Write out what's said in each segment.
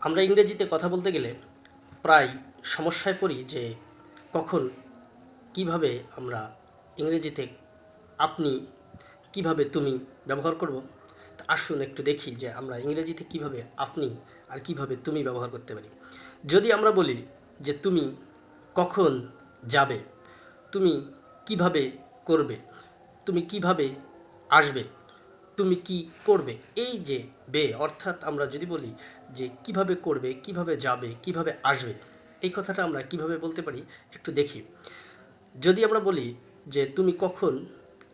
আমরা ইংরেজিতে কথা বলতে গেলে প্রায় সমস্যায় পড়ি যে কখন কিভাবে আমরা ইংরেজিতে আপনি কিভাবে তুমি ব্যবহার করব। তা আসুন একটু দেখি যে আমরা ইংরেজিতে কিভাবে আপনি আর কিভাবে তুমি ব্যবহার করতে পারি। যদি আমরা বলি যে তুমি কখন যাবে, তুমি কিভাবে করবে, তুমি কিভাবে আসবে, তুমি কি করবে, এই যে বে অর্থাৎ আমরা যদি বলি যে কিভাবে করবে, কিভাবে যাবে, কিভাবে আসবে, এই কথাটা আমরা কিভাবে বলতে পারি একটু দেখি। যদি আমরা বলি যে তুমি কখন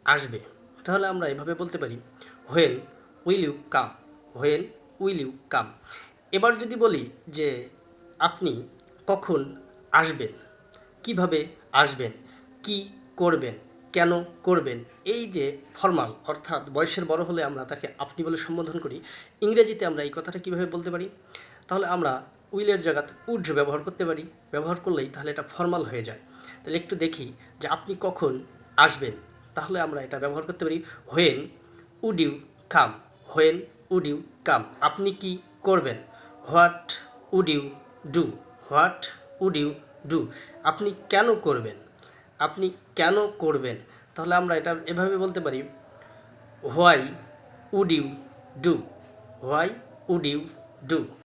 আসবে, তাহলে আমরা এভাবে বলতে পারি when will you come, when will you come. এবার যদি বলি যে আপনি কখন আসবেন, কিভাবে আসবেন, কি করবেন, কেন করবেন, এই যে ফর্মাল অর্থাৎ বয়সের বড় হলে আমরা তাকে আপনি বলে সম্বোধন করি, ইংরেজিতে আমরা এই কথাটা কিভাবে বলতে পারি। তাহলে আমরা উইলের জায়গাতে উড ব্যবহার করতে পারি, ব্যবহার করলেই তাহলে এটা ফর্মাল হয়ে যায়। তাহলে একটু দেখি যে আপনি কখন আসবেন, তাহলে আমরা এটা ব্যবহার করতে পারি when would you come, when would you come. আপনি কি করবেন, what would you do, what would you do. আপনি কেন করবেন, আপনি কেন করবেন, তাহলে আমরা এটা এভাবে বলতে পারি why would you do, why would you do.